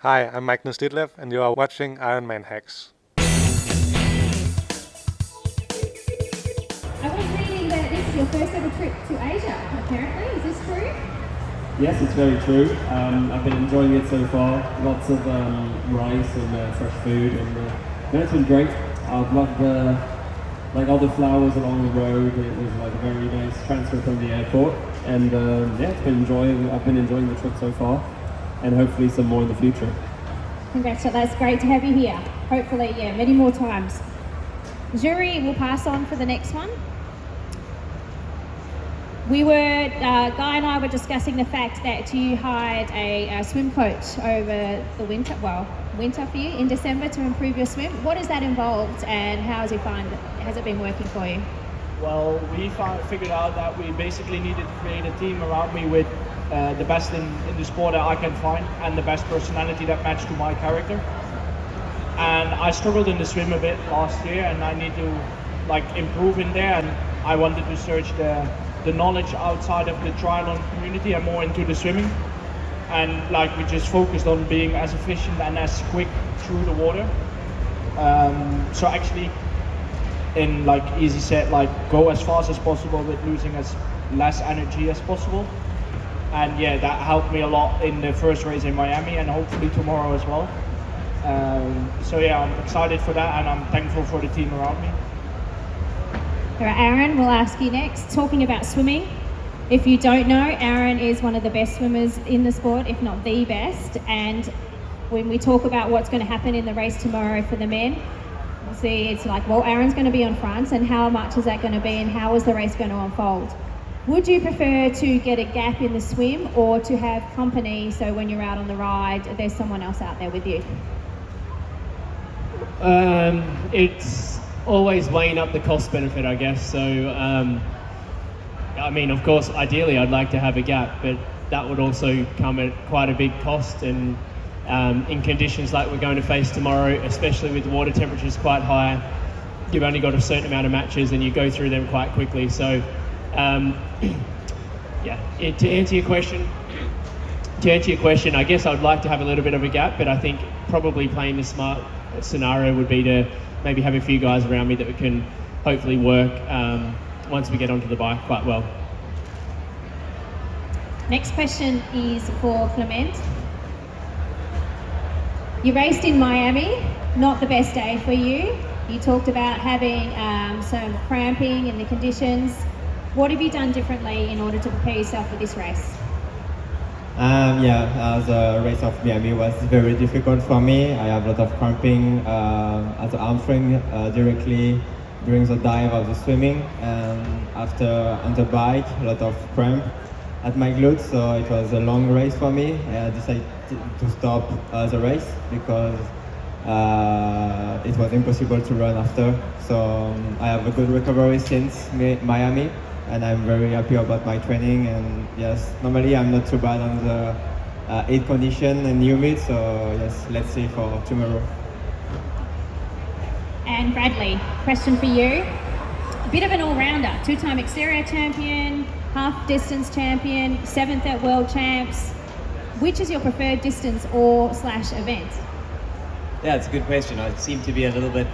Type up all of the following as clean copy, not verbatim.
Hi, I'm Magnus Ditlev, and you are watching IronmanHacks. I was reading that this is your first ever trip to Asia, apparently. Is this true? Yes, it's very true. I've been enjoying it so far. Lots of rice and fresh food, and it's been great. I've loved all the flowers along the road. It was like a very nice transfer from the airport, and I've been enjoying the trip so far, and hopefully some more in the future. Congrats, that's great to have you here. Hopefully, many more times. Youri will pass on for the next one. Guy and I were discussing the fact that you hired a swim coach over the winter for you in December to improve your swim. What has that involved, and has it been working for you? Well, we figured out that we basically needed to create a team around me with the best in the sport that I can find and the best personality that matched to my character. And I struggled in the swim a bit last year, and I need to improve in there, and I wanted to search the knowledge outside of the triathlon community and more into the swimming. And we just focused on being as efficient and as quick through the water. So actually, in easy set, go as fast as possible with losing as less energy as possible. And that helped me a lot in the first race in Miami, and hopefully tomorrow as well. I'm excited for that, and I'm thankful for the team around me. All right, Aaron, we'll ask you next. Talking about swimming, if you don't know, Aaron is one of the best swimmers in the sport, if not the best. And when we talk about what's going to happen in the race tomorrow for the men, see, it's Aaron's going to be on front, and how much is that going to be, and how is the race going to unfold? Would you prefer to get a gap in the swim, or to have company, so when you're out on the ride, there's someone else out there with you? It's always weighing up the cost benefit, I guess. So, of course, ideally I'd like to have a gap, but that would also come at quite a big cost. And in conditions like we're going to face tomorrow, especially with the water temperatures quite high, you've only got a certain amount of matches and you go through them quite quickly. So, to answer your question, I guess I'd like to have a little bit of a gap, but I think probably playing the smart scenario would be to maybe have a few guys around me that we can hopefully work once we get onto the bike quite well. Next question is for Clement. You raced in Miami, not the best day for you. You talked about having some cramping in the conditions. What have you done differently in order to prepare yourself for this race? The race of Miami was very difficult for me. I have a lot of cramping at the hamstring directly during the dive of the swimming, and after on the bike, a lot of cramp at my glutes. So it was a long race for me. I decided to stop the race because it was impossible to run after. So I have a good recovery since Miami, and I'm very happy about my training. And yes, normally I'm not too bad on the heat condition and humid, so yes, let's see for tomorrow. And Bradley, question for you. A bit of an all-rounder, two-time exterior champion, half-distance champion, 7th at World Champs. Which is your preferred distance /event? Yeah, it's a good question. I seem to be a little bit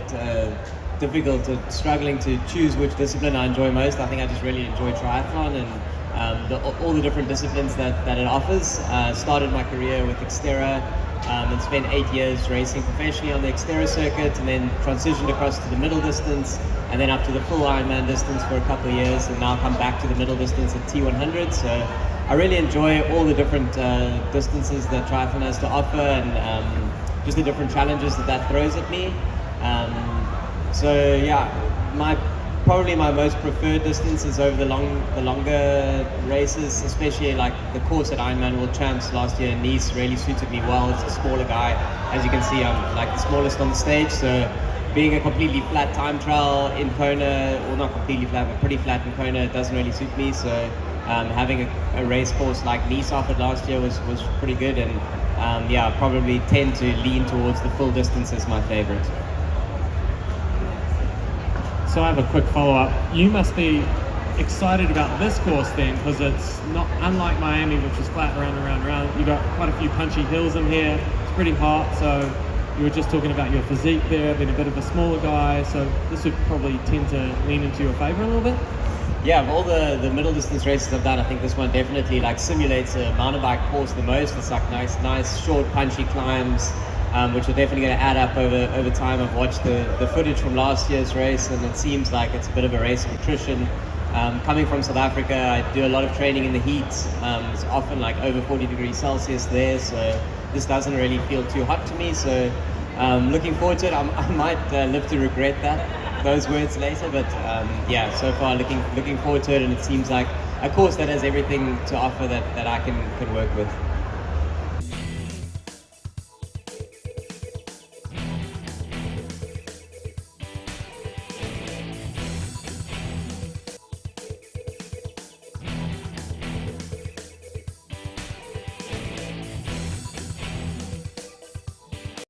difficult, struggling to choose which discipline I enjoy most. I think I just really enjoy triathlon and all the different disciplines that it offers. Started my career with Xterra and spent 8 years racing professionally on the Xterra circuit, and then transitioned across to the middle distance, and then up to the full Ironman distance for a couple of years, and now come back to the middle distance at T100. So I really enjoy all the different distances that triathlon has to offer, and just the different challenges that throws at me. Probably my most preferred distance is over the longer races, especially the course at Ironman World Champs last year in Nice really suited me well. It's a smaller guy. As you can see, I'm the smallest on the stage, so being a completely flat time trial in Kona, well, not completely flat, but pretty flat in Kona, doesn't really suit me. So having a race course like Nice offered last year was pretty good, and probably tend to lean towards the full distance as my favorite. So I have a quick follow-up. You must be excited about this course then, because it's not unlike Miami, which is flat around. You've got quite a few punchy hills in here. pretty hot, so you were just talking about your physique there, being a bit of a smaller guy, so this would probably tend to lean into your favour a little bit? Yeah, of all the middle distance races I've done, I think this one definitely like simulates a mountain bike course the most. It's like nice short punchy climbs, which are definitely going to add up over time. I've watched the footage from last year's race, and it seems like it's a bit of a race of attrition. Coming from South Africa, I do a lot of training in the heat. It's often like over 40 degrees Celsius there, so this doesn't really feel too hot to me. So looking forward to it. I might live to regret those words later, but yeah, so far looking forward to it, and it seems like a course that has everything to offer that I can work with.